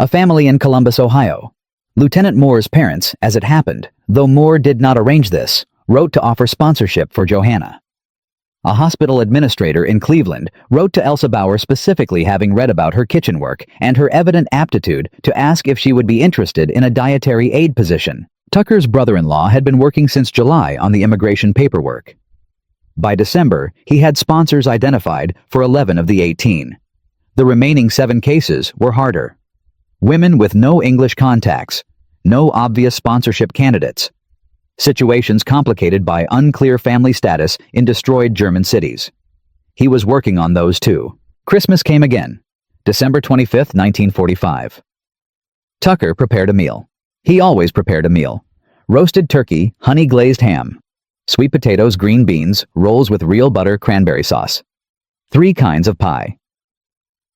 Speaker 1: A family in Columbus, Ohio. Lieutenant Moore's parents, as it happened, though Moore did not arrange this, wrote to offer sponsorship for Johanna. A hospital administrator in Cleveland wrote to Elsa Bauer specifically having read about her kitchen work and her evident aptitude to ask if she would be interested in a dietary aid position. Tucker's brother-in-law had been working since July on the immigration paperwork. By December, he had sponsors identified for 11 of the 18. The remaining 7 cases were harder. Women with no English contacts, no obvious sponsorship candidates. Situations complicated by unclear family status in destroyed German cities. He was working on those too. Christmas came again. December 25, 1945. Tucker prepared a meal. He always prepared a meal. Roasted turkey, honey-glazed ham. Sweet potatoes, green beans, rolls with real butter, cranberry sauce. 3 kinds of pie.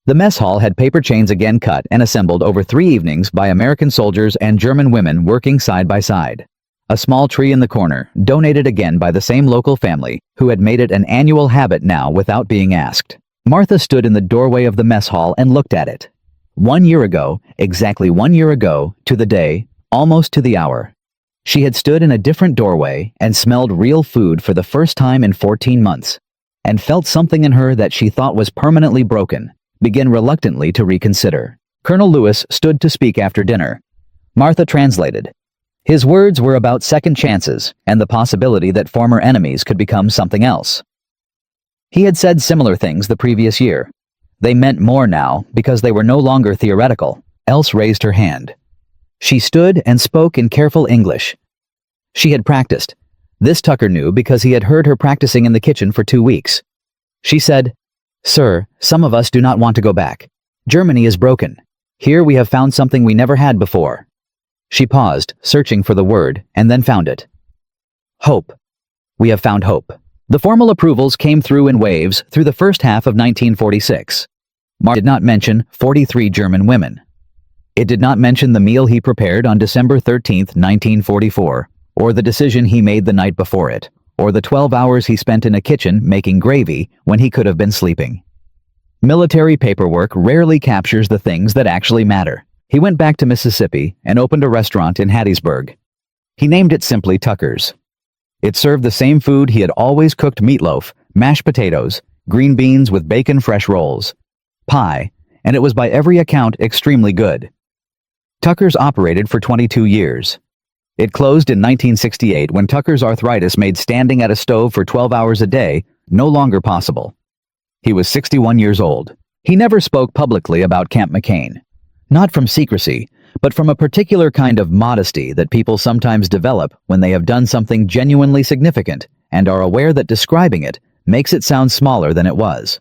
Speaker 1: The mess hall had paper chains again cut and assembled over 3 evenings by American soldiers and German women working side by side. A small tree in the corner, donated again by the same local family, who had made it an annual habit now without being asked. Martha stood in the doorway of the mess hall and looked at it. 1 year ago, exactly 1 year ago, to the day, almost to the hour. She had stood in a different doorway and smelled real food for the first time in 14 months, and felt something in her that she thought was permanently broken, begin reluctantly to reconsider. Colonel Lewis stood to speak after dinner. Martha translated. His words were about second chances and the possibility that former enemies could become something else. He had said similar things the previous year. They meant more now because they were no longer theoretical. Else raised her hand. She stood and spoke in careful English. She had practiced. This Tucker knew because he had heard her practicing in the kitchen for 2 weeks. She said, "Sir, some of us do not want to go back. Germany is broken. Here we have found something we never had before." She paused, searching for the word, and then found it. Hope. We have found hope. The formal approvals came through in waves through the first half of 1946. Mark did not mention 43 German women. It did not mention the meal he prepared on December 13, 1944, or the decision he made the night before it, or the 12 hours he spent in a kitchen making gravy when he could have been sleeping. Military paperwork rarely captures the things that actually matter. He went back to Mississippi and opened a restaurant in Hattiesburg. He named it simply Tucker's. It served the same food he had always cooked: meatloaf, mashed potatoes, green beans with bacon, fresh rolls, pie, and it was by every account extremely good. Tucker's operated for 22 years. It closed in 1968 when Tucker's arthritis made standing at a stove for 12 hours a day no longer possible. He was 61 years old. He never spoke publicly about Camp McCain. Not from secrecy, but from a particular kind of modesty that people sometimes develop when they have done something genuinely significant and are aware that describing it makes it sound smaller than it was.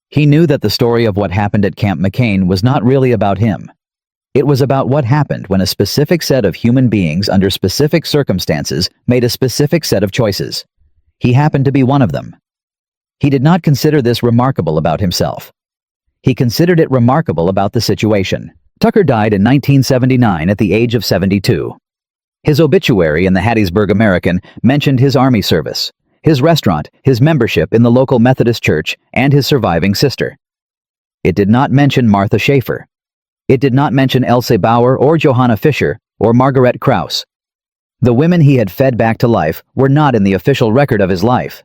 Speaker 1: He knew that the story of what happened at Camp McCain was not really about him. It was about what happened when a specific set of human beings under specific circumstances made a specific set of choices. He happened to be one of them. He did not consider this remarkable about himself. He considered it remarkable about the situation. Tucker died in 1979 at the age of 72. His obituary in the Hattiesburg American mentioned his Army service, his restaurant, his membership in the local Methodist church, and his surviving sister. It did not mention Martha Schaefer. It did not mention Else Bauer or Johanna Fischer or Margaret Krauss. The women he had fed back to life were not in the official record of his life.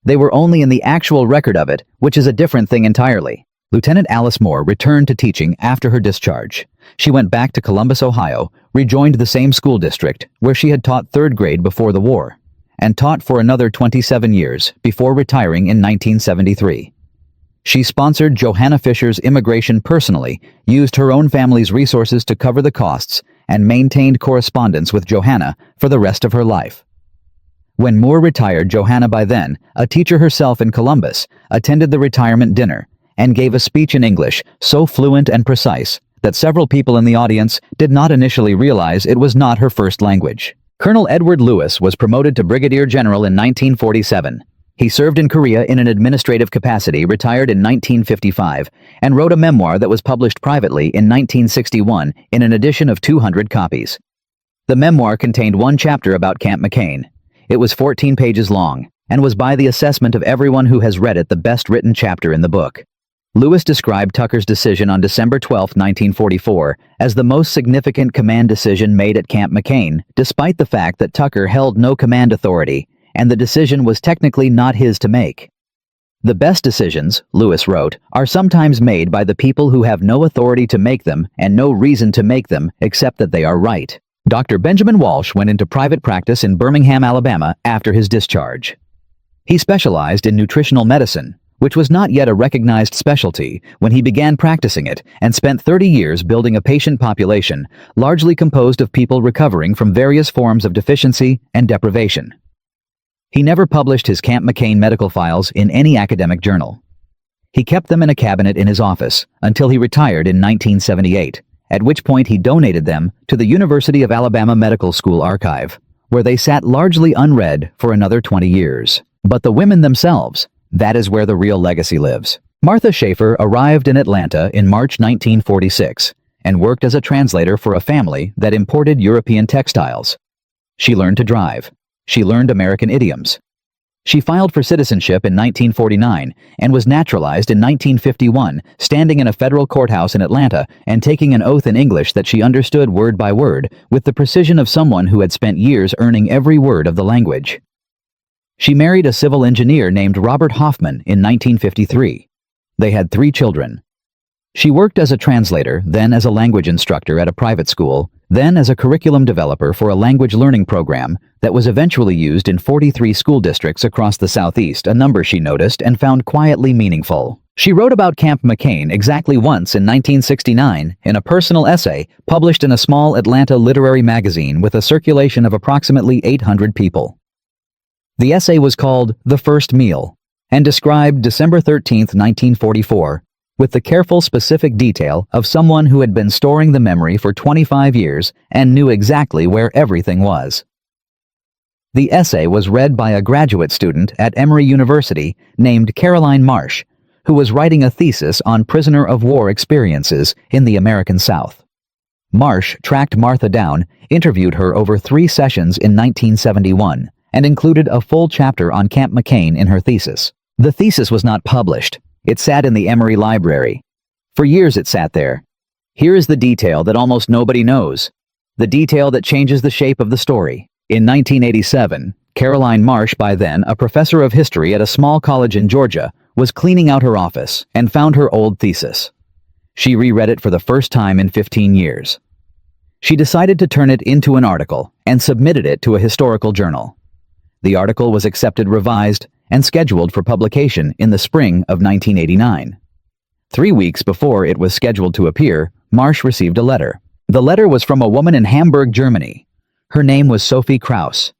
Speaker 1: They were only in the actual record of it, which is a different thing entirely. Lieutenant Alice Moore returned to teaching after her discharge. She went back to Columbus, Ohio, rejoined the same school district where she had taught 3rd grade before the war, and taught for another 27 years before retiring in 1973. She sponsored Johanna Fischer's immigration personally, used her own family's resources to cover the costs, and maintained correspondence with Johanna for the rest of her life. When Moore retired, Johanna, by then a teacher herself in Columbus, attended the retirement dinner and gave a speech in English so fluent and precise that several people in the audience did not initially realize it was not her first language. Colonel Edward Lewis was promoted to Brigadier General in 1947. He served in Korea in an administrative capacity, retired in 1955, and wrote a memoir that was published privately in 1961 in an edition of 200 copies. The memoir contained 1 chapter about Camp McCain. It was 14 pages long, and was by the assessment of everyone who has read it the best written chapter in the book. Lewis described Tucker's decision on December 12, 1944, as the most significant command decision made at Camp McCain, despite the fact that Tucker held no command authority, and the decision was technically not his to make. The best decisions, Lewis wrote, are sometimes made by the people who have no authority to make them and no reason to make them except that they are right. Dr. Benjamin Walsh went into private practice in Birmingham, Alabama after his discharge. He specialized in nutritional medicine, which was not yet a recognized specialty when he began practicing it, and spent 30 years building a patient population largely composed of people recovering from various forms of deficiency and deprivation. He never published his Camp McCain medical files in any academic journal. He kept them in a cabinet in his office until he retired in 1978, at which point he donated them to the University of Alabama Medical School archive, where they sat largely unread for another 20 years. But the women themselves, that is where the real legacy lives. Martha Schaefer arrived in Atlanta in March 1946 and worked as a translator for a family that imported European textiles. She learned to drive. She learned American idioms. She filed for citizenship in 1949 and was naturalized in 1951, standing in a federal courthouse in Atlanta and taking an oath in English that she understood word by word with the precision of someone who had spent years earning every word of the language. She married a civil engineer named Robert Hoffman in 1953. They had 3 children. She worked as a translator, then as a language instructor at a private school, then as a curriculum developer for a language learning program that was eventually used in 43 school districts across the Southeast, a number she noticed and found quietly meaningful. She wrote about Camp McCain exactly once in 1969 in a personal essay published in a small Atlanta literary magazine with a circulation of approximately 800 people. The essay was called The First Meal and described December 13, 1944, with the careful, specific detail of someone who had been storing the memory for 25 years and knew exactly where everything was. The essay was read by a graduate student at Emory University named Caroline Marsh, who was writing a thesis on prisoner of war experiences in the American South. Marsh tracked Martha down, interviewed her over 3 sessions in 1971, and included a full chapter on Camp McCain in her thesis. The thesis was not published. It sat in the Emory Library. For years it sat there. Here is the detail that almost nobody knows. The detail that changes the shape of the story. In 1987, Caroline Marsh, by then a professor of history at a small college in Georgia, was cleaning out her office and found her old thesis. She reread it for the first time in 15 years. She decided to turn it into an article and submitted it to a historical journal. The article was accepted revised and scheduled for publication in the spring of 1989. 3 weeks before it was scheduled to appear, Marsh received a letter. The letter was from a woman in Hamburg, Germany. Her name was Sophie Krauss.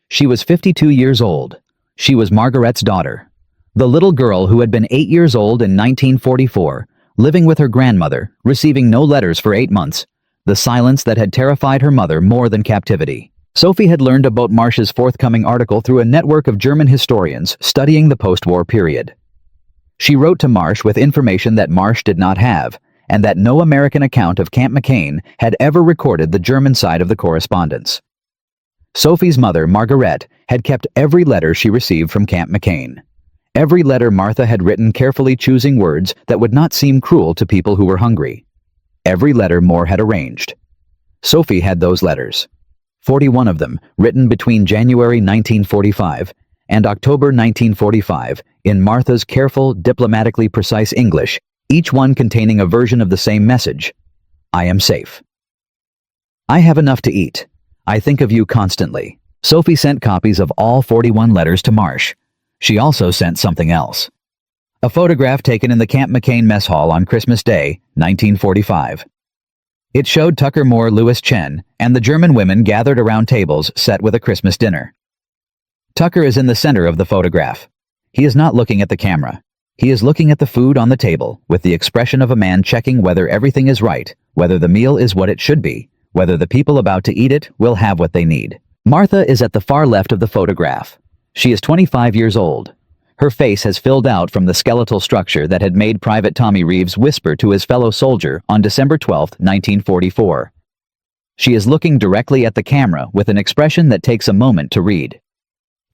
Speaker 1: She was 52 years old. She was Margaret's daughter, the little girl who had been 8 years old in 1944, living with her grandmother, receiving no letters for 8 months, the silence that had terrified her mother more than captivity. Sophie had learned about Marsh's forthcoming article through a network of German historians studying the post-war period. She wrote to Marsh with information that Marsh did not have, and that no American account of Camp McCain had ever recorded the German side of the correspondence. Sophie's mother, Margaret, had kept every letter she received from Camp McCain. Every letter Martha had written, carefully choosing words that would not seem cruel to people who were hungry. Every letter Moore had arranged. Sophie had those letters. 41 of them, written between January 1945 and October 1945 in Martha's careful, diplomatically precise English, each one containing a version of the same message. I am safe. I have enough to eat. I think of you constantly. Sophie sent copies of all 41 letters to Marsh. She also sent something else. A photograph taken in the Camp McCain mess hall on Christmas Day, 1945. It showed Tucker Moore, Louis Chen, and the German women gathered around tables set with a Christmas dinner. Tucker is in the center of the photograph. He is not looking at the camera. He is looking at the food on the table with the expression of a man checking whether everything is right, whether the meal is what it should be, whether the people about to eat it will have what they need. Martha is at the far left of the photograph. She is 25 years old. Her face has filled out from the skeletal structure that had made Private Tommy Reeves whisper to his fellow soldier on December 12, 1944. She is looking directly at the camera with an expression that takes a moment to read.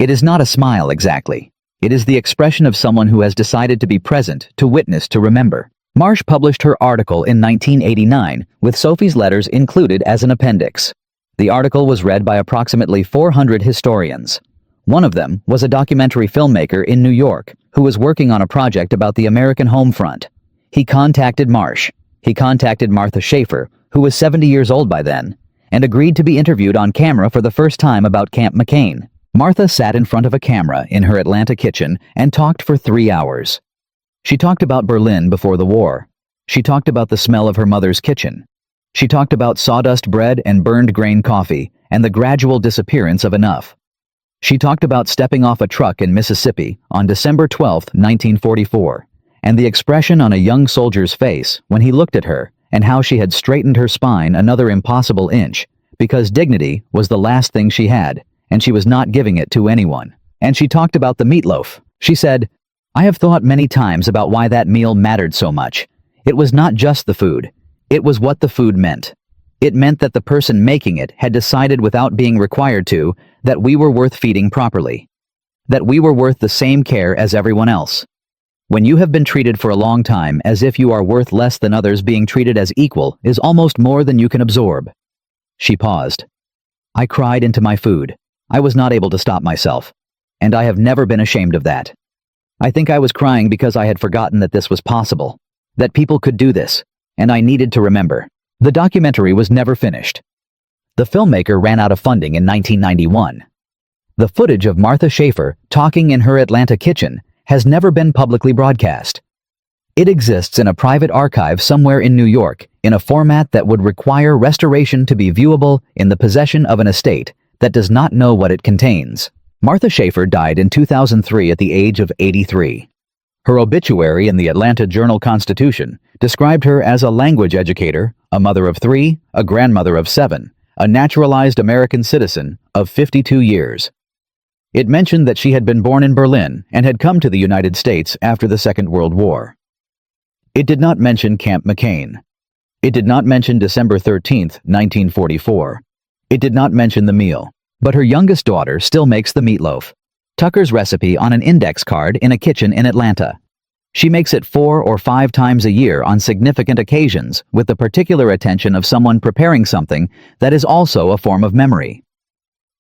Speaker 1: It is not a smile exactly. It is the expression of someone who has decided to be present, to witness, to remember. Marsh published her article in 1989 with Sophie's letters included as an appendix. The article was read by approximately 400 historians. One of them was a documentary filmmaker in New York who was working on a project about the American home front. He contacted Marsh. He contacted Martha Schaefer, who was 70 years old by then, and agreed to be interviewed on camera for the first time about Camp McCain. Martha sat in front of a camera in her Atlanta kitchen and talked for 3 hours. She talked about Berlin before the war. She talked about the smell of her mother's kitchen. She talked about sawdust bread and burned grain coffee and the gradual disappearance of enough. She talked about stepping off a truck in Mississippi on December 12, 1944, and the expression on a young soldier's face when he looked at her, and how she had straightened her spine another impossible inch, because dignity was the last thing she had, and she was not giving it to anyone. And she talked about the meatloaf. She said, "I have thought many times about why that meal mattered so much. It was not just the food. It was what the food meant. It meant that the person making it had decided without being required to, that we were worth feeding properly. That we were worth the same care as everyone else. When you have been treated for a long time as if you are worth less than others, being treated as equal is almost more than you can absorb." She paused. I cried into my food. I was not able to stop myself. And I have never been ashamed of that. I think I was crying because I had forgotten that this was possible. That people could do this. And I needed to remember. The documentary was never finished. The filmmaker ran out of funding in 1991. The footage of Martha Schaefer talking in her Atlanta kitchen has never been publicly broadcast. It exists in a private archive somewhere in New York in a format that would require restoration to be viewable in the possession of an estate that does not know what it contains. Martha Schaefer died in 2003 at the age of 83. Her obituary in the Atlanta Journal-Constitution described her as a language educator, a mother of 3, a grandmother of 7, a naturalized American citizen of 52 years. It mentioned that she had been born in Berlin and had come to the United States after the Second World War. It did not mention Camp McCain. It did not mention December 13, 1944. It did not mention the meal. But her youngest daughter still makes the meatloaf. Tucker's recipe on an index card in a kitchen in Atlanta. She makes it 4 or 5 times a year on significant occasions with the particular attention of someone preparing something that is also a form of memory.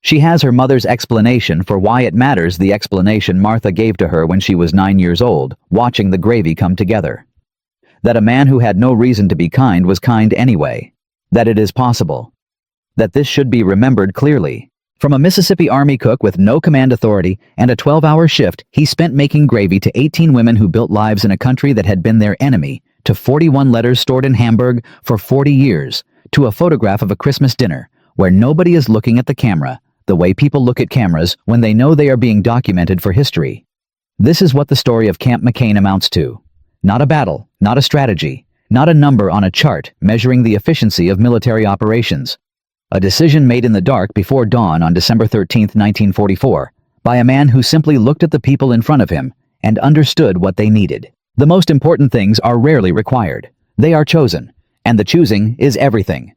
Speaker 1: She has her mother's explanation for why it matters, the explanation Martha gave to her when she was 9 years old, watching the gravy come together. That a man who had no reason to be kind was kind anyway. That it is possible. That this should be remembered clearly. From a Mississippi Army cook with no command authority and a 12-hour shift he spent making gravy, to 18 women who built lives in a country that had been their enemy, to 41 letters stored in Hamburg for 40 years, to a photograph of a Christmas dinner where nobody is looking at the camera the way people look at cameras when they know they are being documented for history. This is what the story of Camp McCain amounts to. Not a battle, not a strategy, not a number on a chart measuring the efficiency of military operations. A decision made in the dark before dawn on December 13, 1944, by a man who simply looked at the people in front of him and understood what they needed. The most important things are rarely required. They are chosen, and the choosing is everything.